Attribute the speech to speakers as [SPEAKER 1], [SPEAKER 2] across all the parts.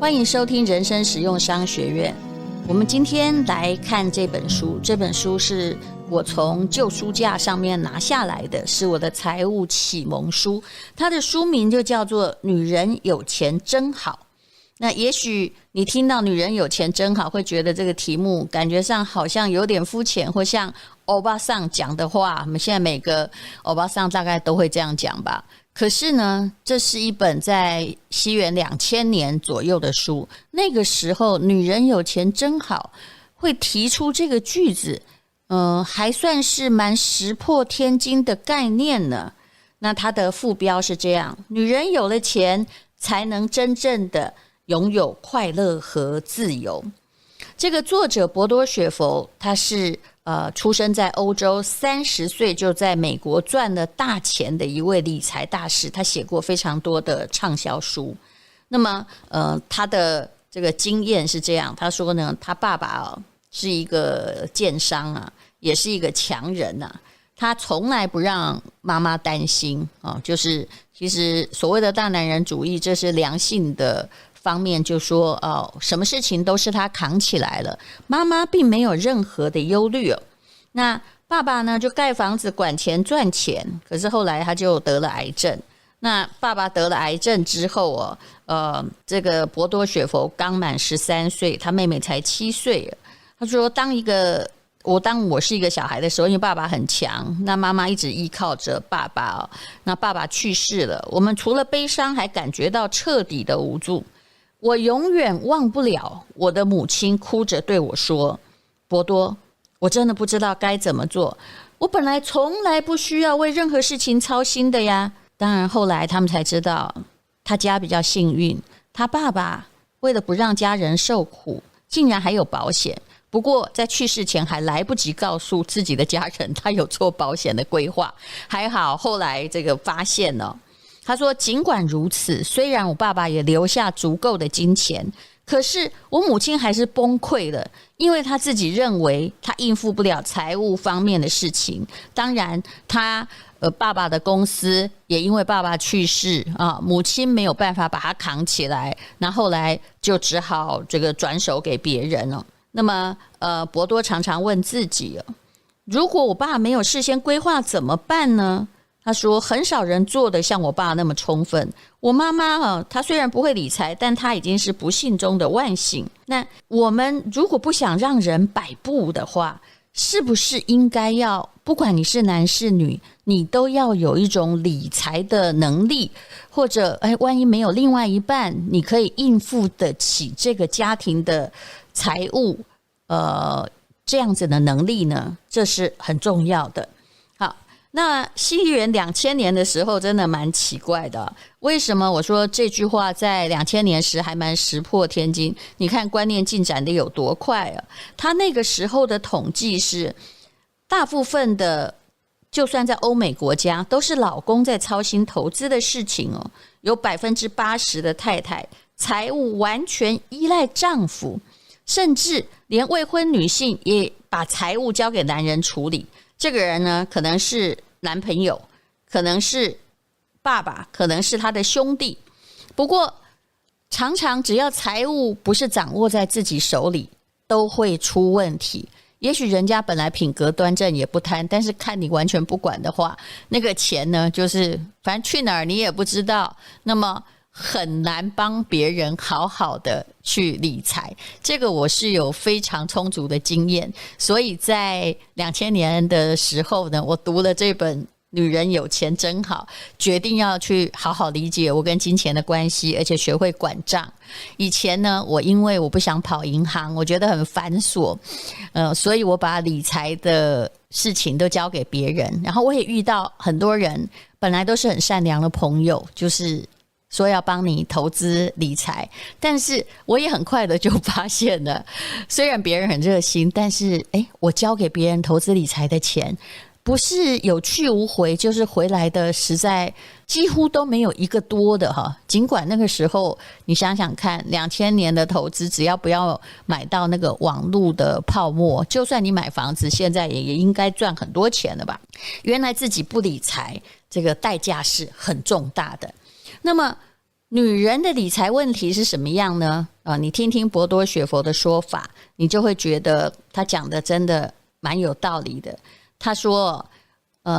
[SPEAKER 1] 欢迎收听人生实用商学院。我们今天来看这本书，这本书是我从旧书架上面拿下来的，是我的财务启蒙书，它的书名就叫做《女人有钱真好》。那也许你听到女人有钱真好，会觉得这个题目感觉上好像有点肤浅，或像欧巴桑讲的话，我们现在每个欧巴桑大概都会这样讲吧。可是呢，这是一本在西元2000年左右的书，那个时候女人有钱真好会提出这个句子，还算是蛮石破天惊的概念呢。那它的副标是这样：女人有了钱才能真正的拥有快乐和自由。这个作者博多雪佛，他是出生在欧洲，30岁就在美国赚了大钱的一位理财大师，他写过非常多的畅销书。那么他的这个经验是这样，他说呢，他爸爸是一个建商啊，也是一个强人啊，他从来不让妈妈担心啊，就是其实所谓的大男人主义，这是良性的方面，就说什么事情都是他扛起来了，妈妈并没有任何的忧虑哦。那爸爸呢，就盖房子管钱赚钱，可是后来他就得了癌症。那爸爸得了癌症之后这个博多雪佛刚满13岁，他妹妹才7岁。他说当我是一个小孩的时候，因为爸爸很强，那妈妈一直依靠着爸爸那爸爸去世了，我们除了悲伤还感觉到彻底的无助。我永远忘不了我的母亲哭着对我说，博多，我真的不知道该怎么做，我本来从来不需要为任何事情操心的呀。当然后来他们才知道，他家比较幸运，他爸爸为了不让家人受苦，竟然还有保险。不过在去世前还来不及告诉自己的家人他有做保险的规划，还好后来这个发现了。他说尽管如此，虽然我爸爸也留下足够的金钱，可是我母亲还是崩溃了，因为他自己认为他应付不了财务方面的事情。当然他爸爸的公司也因为爸爸去世母亲没有办法把他扛起来，那后来就只好这个转手给别人了。那么博多常常问自己，如果我爸没有事先规划怎么办呢？他说很少人做得像我爸那么充分。我妈妈她虽然不会理财，但她已经是不幸中的万幸。那我们如果不想让人摆布的话，是不是应该要不管你是男是女，你都要有一种理财的能力，或者万一没有另外一半，你可以应付得起这个家庭的财务这样子的能力呢？这是很重要的。那西元2000年的时候真的蛮奇怪的。为什么我说这句话在2000年时还蛮石破天惊？你看观念进展的有多快啊！他那个时候的统计是，大部分的就算在欧美国家都是老公在操心投资的事情有80%的太太财务完全依赖丈夫，甚至连未婚女性也把财务交给男人处理。这个人呢，可能是男朋友，可能是爸爸，可能是他的兄弟。不过常常只要财务不是掌握在自己手里，都会出问题。也许人家本来品格端正也不贪，但是看你完全不管的话，那个钱呢，就是反正去哪儿你也不知道，那么很难帮别人好好的去理财。这个我是有非常充足的经验，所以在2000年的时候呢，我读了这本《女人有钱真好》，决定要去好好理解我跟金钱的关系，而且学会管账。以前呢，我因为我不想跑银行，我觉得很繁琐，所以我把理财的事情都交给别人。然后我也遇到很多人本来都是很善良的朋友，就是说要帮你投资理财，但是我也很快的就发现了，虽然别人很热心，但是我交给别人投资理财的钱不是有去无回，就是回来的实在几乎都没有一个多的尽管那个时候你想想看，2000年的投资只要不要买到那个网络的泡沫，就算你买房子现在也应该赚很多钱了吧。原来自己不理财，这个代价是很重大的。那么女人的理财问题是什么样呢？你听听博多雪佛的说法，你就会觉得他讲的真的蛮有道理的。他说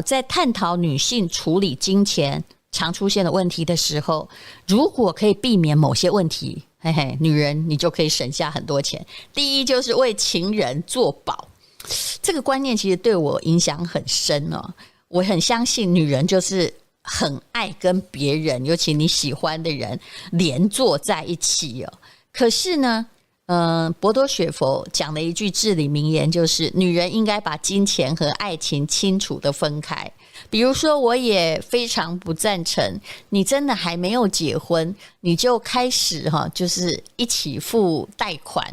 [SPEAKER 1] 在探讨女性处理金钱常出现的问题的时候，如果可以避免某些问题，嘿嘿，女人你就可以省下很多钱。第一就是为情人做保，这个观念其实对我影响很深哦。我很相信女人就是很爱跟别人，尤其你喜欢的人连坐在一起哦。可是呢博多雪佛讲了一句至理名言，就是女人应该把金钱和爱情清楚的分开。比如说我也非常不赞成你真的还没有结婚你就开始就是一起付贷款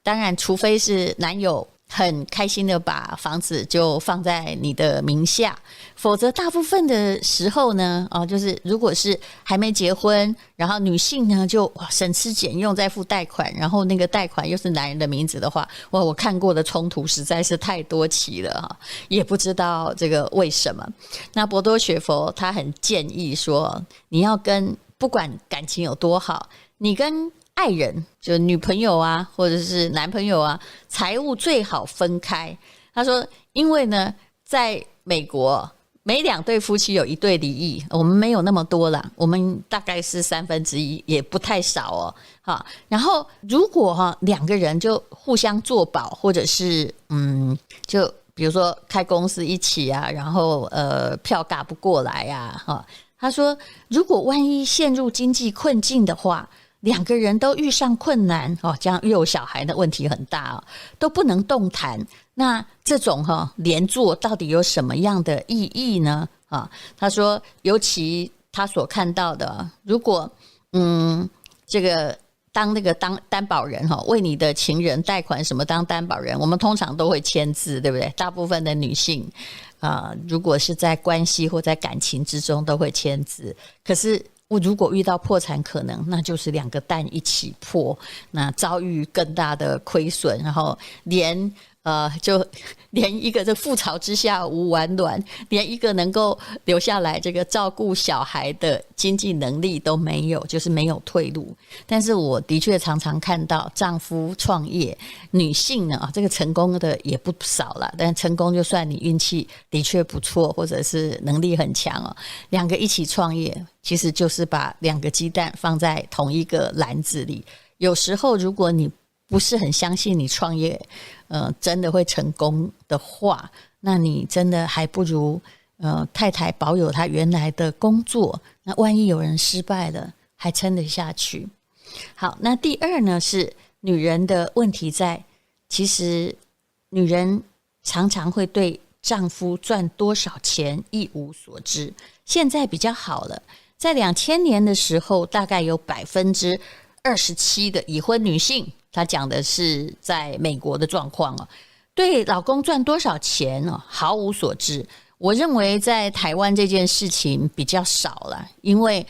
[SPEAKER 1] 当然除非是男友很开心的把房子就放在你的名下，否则大部分的时候呢就是如果是还没结婚，然后女性呢就省吃俭用在付贷款，然后那个贷款又是男人的名字的话，我看过的冲突实在是太多起了也不知道这个为什么。那博多雪佛他很建议说，你要跟不管感情有多好，你跟爱人就女朋友啊或者是男朋友啊，财务最好分开。他说因为呢在美国每2对夫妻有1对离异，我们没有那么多啦，我们大概是1/3，也不太少然后如果2个人就互相作保，或者是就比如说开公司一起啊，然后票嘎不过来啊他说如果万一陷入经济困境的话，2个人都遇上困难这样又有小孩的问题很大都不能动弹，那这种连坐到底有什么样的意义呢他说尤其他所看到的，如果这个当那个担保人为你的情人贷款什么当担保人，我们通常都会签字，对不对？大部分的女性如果是在关系或在感情之中都会签字，可是我如果遇到破产可能，那就是2个蛋一起破，那遭遇更大的亏损，然后就连一个这覆巢之下无完卵，连一个能够留下来这个照顾小孩的经济能力都没有，就是没有退路。但是我的确常常看到丈夫创业，女性呢这个成功的也不少了，但成功就算你运气的确不错，或者是能力很强2个一起创业，其实就是把2个鸡蛋放在同一个篮子里。有时候如果你不是很相信你创业真的会成功的话，那你真的还不如太太保有她原来的工作，那万一有人失败了还撑得下去。好，那第二呢是女人的问题在，其实女人常常会对丈夫赚多少钱一无所知。现在比较好了，在2000年的时候大概有27%的已婚女性，他讲的是在美国的状况对老公赚多少钱毫无所知。我认为在台湾这件事情比较少了，因为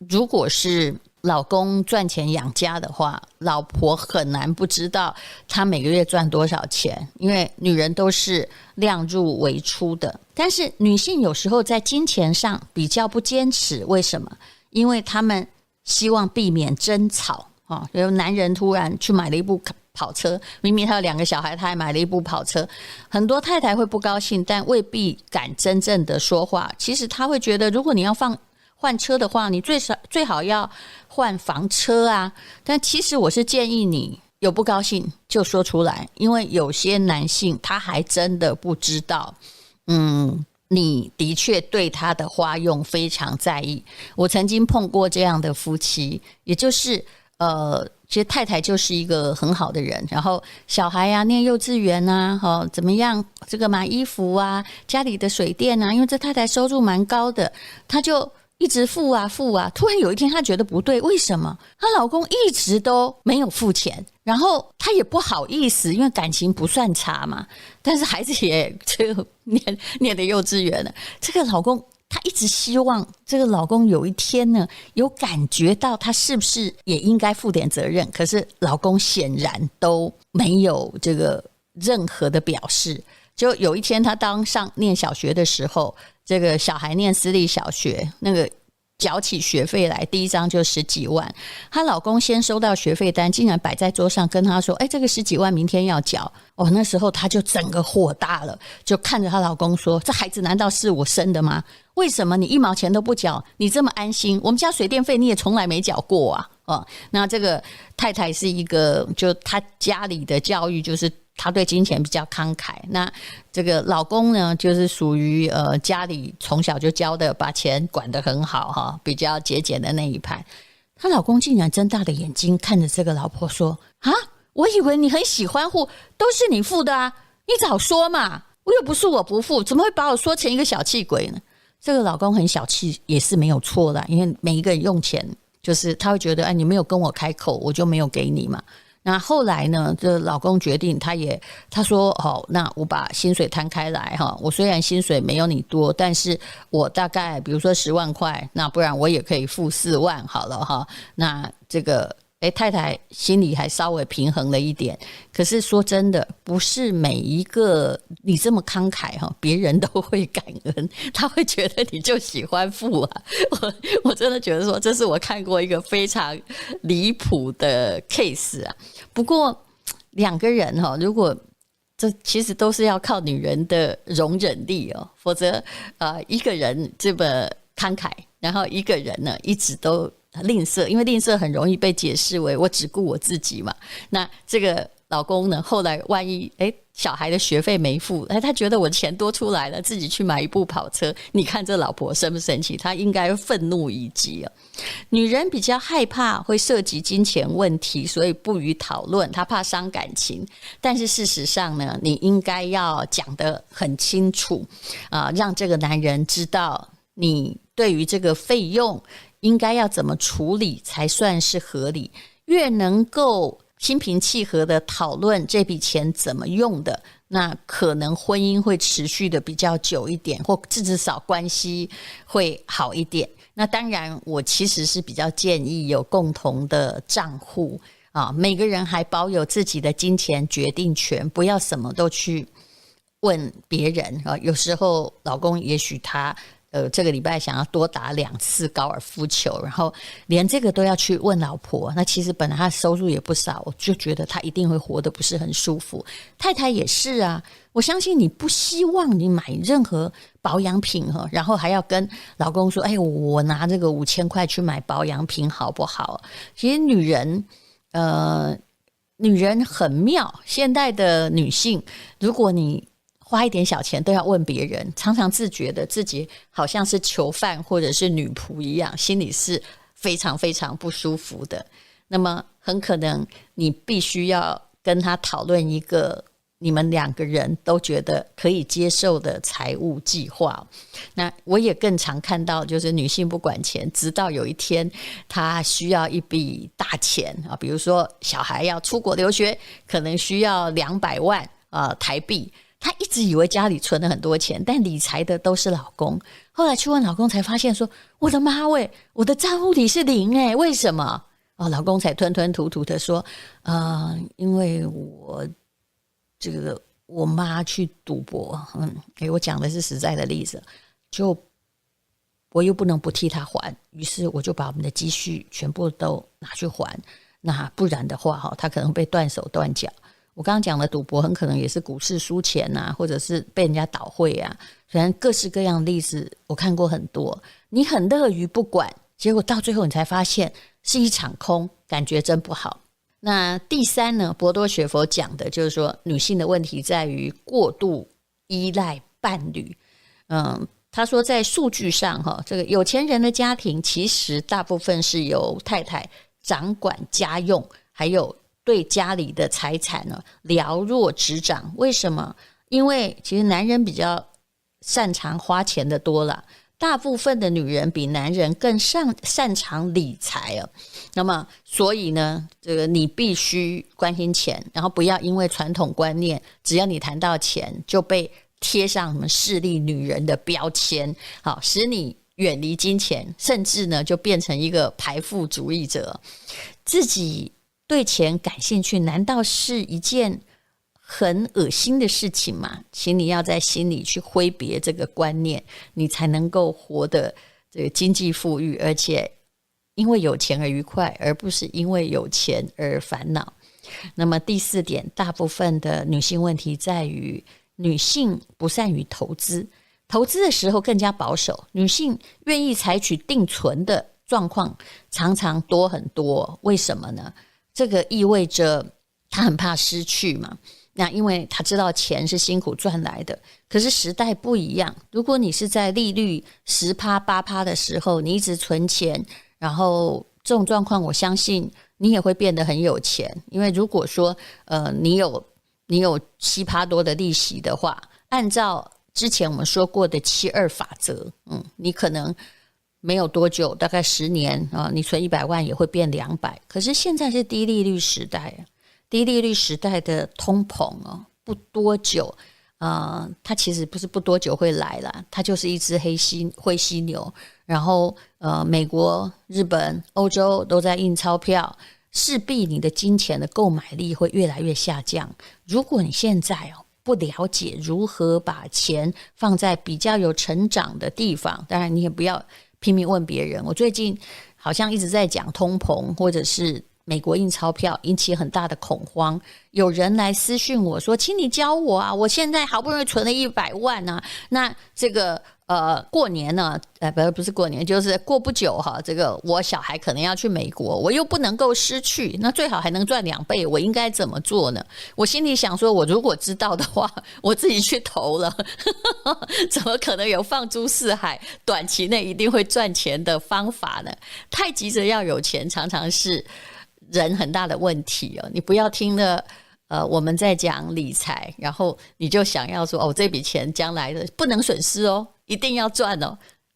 [SPEAKER 1] 如果是老公赚钱养家的话，老婆很难不知道他每个月赚多少钱，因为女人都是量入为出的。但是女性有时候在金钱上比较不坚持，为什么？因为他们希望避免争吵有男人突然去买了一部跑车，明明他有2个小孩，他还买了一部跑车，很多太太会不高兴，但未必敢真正的说话。其实他会觉得，如果你要换车的话，你最好要换房车啊。但其实我是建议你有不高兴就说出来，因为有些男性他还真的不知道你的确对他的花用非常在意。我曾经碰过这样的夫妻，也就是其实太太就是一个很好的人，然后小孩啊念幼稚园啊怎么样这个买衣服啊，家里的水电啊，因为这太太收入蛮高的，她就一直付啊，突然有一天她觉得不对，为什么她老公一直都没有付钱，然后她也不好意思，因为感情不算差嘛，但是孩子也这个念的幼稚园了，这个老公她一直希望这个老公有一天呢有感觉到她是不是也应该负点责任，可是老公显然都没有这个任何的表示。就有一天她当上念小学的时候，这个小孩念私立小学，那个缴起学费来，第一张就10几万。她老公先收到学费单，竟然摆在桌上跟她说：“这个10几万明天要缴。”那时候她就整个火大了，就看着她老公说：“这孩子难道是我生的吗？为什么你1毛钱都不缴？你这么安心？我们家水电费你也从来没缴过啊！”那这个太太是一个，就她家里的教育就是他对金钱比较慷慨，那这个老公呢，就是属于家里从小就教的把钱管得很好哈，比较节俭的那一派。她老公竟然睁大的眼睛看着这个老婆说：“啊，我以为你很喜欢付，都是你付的啊，你早说嘛，我又不是我不付，怎么会把我说成一个小气鬼呢？”这个老公很小气也是没有错的，因为每一个人用钱就是他会觉得你没有跟我开口，我就没有给你嘛。那后来呢，这老公决定他说好，那我把薪水摊开来哈，我虽然薪水没有你多，但是我大概比如说10万块，那不然我也可以付4万好了哈。那这个太太心里还稍微平衡了一点。可是说真的，不是每一个你这么慷慨哈，别人都会感恩，他会觉得你就喜欢付啊。我真的觉得说，这是我看过一个非常离谱的 case 啊。不过2个人哈，如果这其实都是要靠女人的容忍力哦，否则一个人这么慷慨，然后一个人呢一直都吝啬，因为吝啬很容易被解释为我只顾我自己嘛。那这个老公呢，后来万一小孩的学费没付，他觉得我钱多出来了，自己去买一部跑车，你看这老婆生不生气？他应该愤怒已极哦。女人比较害怕会涉及金钱问题，所以不予讨论，她怕伤感情。但是事实上呢，你应该要讲得很清楚让这个男人知道你对于这个费用应该要怎么处理才算是合理。越能够心平气和的讨论这笔钱怎么用的，那可能婚姻会持续的比较久一点，或至少关系会好一点。那当然我其实是比较建议有共同的账户每个人还保有自己的金钱决定权，不要什么都去问别人有时候老公也许他这个礼拜想要多打2次高尔夫球，然后连这个都要去问老婆，那其实本来他收入也不少，我就觉得他一定会活得不是很舒服。太太也是啊，我相信你不希望你买任何保养品然后还要跟老公说我拿这个5000块去买保养品好不好？其实女人很妙，现代的女性如果你花一点小钱都要问别人，常常自觉的自己好像是囚犯或者是女仆一样，心里是非常非常不舒服的。那么很可能你必须要跟他讨论一个你们2个人都觉得可以接受的财务计划。那我也更常看到就是女性不管钱，直到有一天她需要一笔大钱比如说小孩要出国留学，可能需要200万台币，她一直以为家里存了很多钱，但理财的都是老公。后来去问老公才发现说，我的妈喂，我的账户里是0为什么？老公才吞吞吐吐的说因为我妈去赌博我讲的是实在的例子，就我又不能不替她还，于是我就把我们的积蓄全部都拿去还，那不然的话她可能被断手断脚。我刚刚讲的赌博很可能也是股市输钱或者是被人家倒会反正各式各样的例子我看过很多。你很乐于不管，结果到最后你才发现是一场空，感觉真不好。那第3呢，博多学佛讲的就是说，女性的问题在于过度依赖伴侣。他说在数据上这个有钱人的家庭其实大部分是由太太掌管家用，还有对家里的财产了若指掌。为什么？因为其实男人比较擅长花钱的多了，大部分的女人比男人更擅长理财那么所以呢，这个你必须关心钱，然后不要因为传统观念，只要你谈到钱就被贴上什么势利女人的标签，好使你远离金钱，甚至呢就变成一个排富主义者。自己对钱感兴趣难道是一件很恶心的事情吗？请你要在心里去挥别这个观念，你才能够活得这个经济富裕，而且因为有钱而愉快，而不是因为有钱而烦恼。那么第4点，大部分的女性问题在于女性不善于投资，投资的时候更加保守，女性愿意采取定存的状况常常多很多。为什么呢？这个意味着她很怕失去嘛。那因为她知道钱是辛苦赚来的，可是时代不一样，如果你是在利率10%、8%的时候，你一直存钱，然后这种状况我相信你也会变得很有钱。因为如果说你有7%多的利息的话，按照之前我们说过的7-2法则，你可能没有多久，大概10年你存100万也会变200。可是现在是低利率时代，低利率时代的通膨不多久它其实不是不多久会来啦，它就是一只灰犀牛。然后美国、日本、欧洲都在印钞票，势必你的金钱的购买力会越来越下降。如果你现在不了解如何把钱放在比较有成长的地方，当然你也不要拼命问别人。我最近好像一直在讲通膨，或者是美国印钞票，引起很大的恐慌。有人来私讯我说，请你教我啊，我现在好不容易存了100万啊，那这个过年呢不是过年，就是过不久这个我小孩可能要去美国，我又不能够失去，那最好还能赚2倍，我应该怎么做呢？我心里想说，我如果知道的话，我自己去投了怎么可能有放诸四海短期内一定会赚钱的方法呢？太急着要有钱常常是人很大的问题你不要听了我们在讲理财，然后你就想要说这笔钱将来的不能损失一定要赚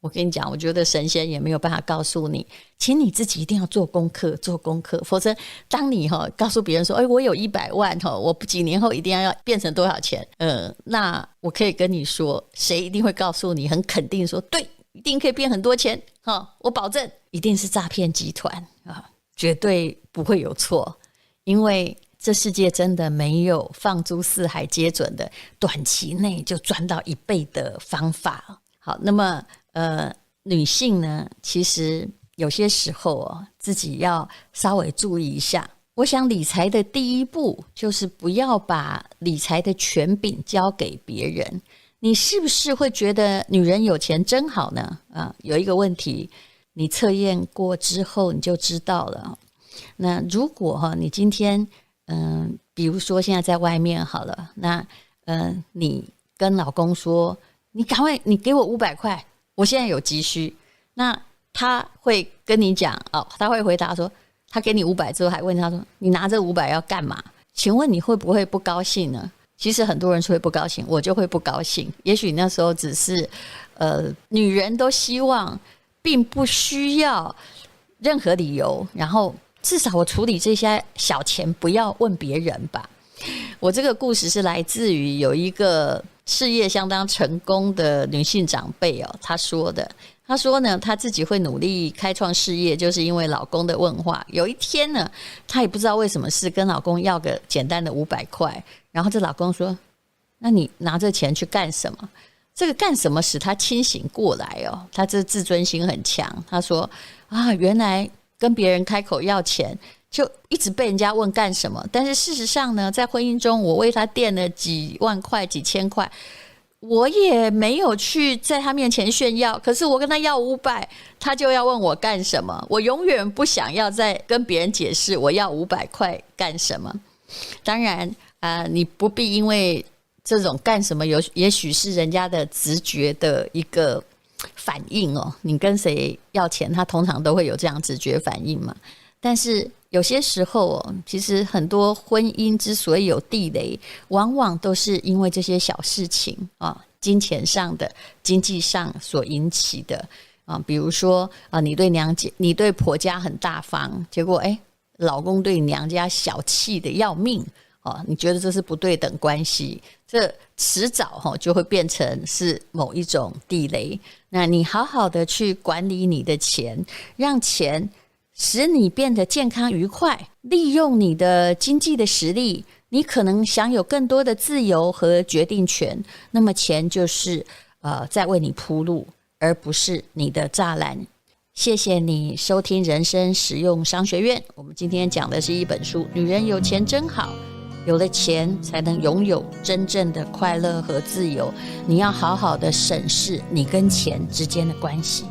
[SPEAKER 1] 我跟你讲，我觉得神仙也没有办法告诉你，请你自己一定要做功课，否则当你告诉别人说我有100万我几年后一定要变成多少钱那我可以跟你说，谁一定会告诉你很肯定说对，一定可以变很多钱我保证一定是诈骗集团绝对不会有错。因为这世界真的没有放诸四海皆准的短期内就赚到1倍的方法。好，那么女性呢，其实有些时候自己要稍微注意一下。我想理财的第一步就是不要把理财的权柄交给别人。你是不是会觉得女人有钱真好呢？有一个问题，你测验过之后你就知道了。那如果你今天比如说现在在外面好了，那你跟老公说，你赶快你给我500块，我现在有急需，那他会跟你讲他会回答说，他给你500之后还问他说，你拿这500要干嘛？请问你会不会不高兴呢？其实很多人是会不高兴，我就会不高兴。也许那时候只是女人都希望并不需要任何理由，然后至少我处理这些小钱不要问别人吧。我这个故事是来自于有一个事业相当成功的女性长辈她说的。她说呢，她自己会努力开创事业，就是因为老公的问话。有一天呢，她也不知道为什么事跟老公要个简单的500块，然后这老公说，那你拿这钱去干什么？这个干什么使她清醒过来她这自尊心很强。她说原来跟别人开口要钱就一直被人家问干什么，但是事实上呢，在婚姻中我为他垫了几万块几千块，我也没有去在他面前炫耀，可是我跟他要500，他就要问我干什么。我永远不想要再跟别人解释我要500块干什么。当然你不必因为这种干什么也许是人家的直觉的一个反应你跟谁要钱他通常都会有这样直觉反应嘛。但是有些时候其实很多婚姻之所以有地雷，往往都是因为这些小事情金钱上的经济上所引起的比如说你对婆家很大方，结果老公对娘家小气的要命你觉得这是不对等关系，这迟早就会变成是某一种地雷。那你好好的去管理你的钱，让钱使你变得健康愉快，利用你的经济的实力，你可能享有更多的自由和决定权。那么钱就是在为你铺路，而不是你的栅栏。谢谢你收听人生实用商学院，我们今天讲的是一本书《女人有钱真好》，有了钱才能拥有真正的快乐和自由，你要好好的审视你跟钱之间的关系。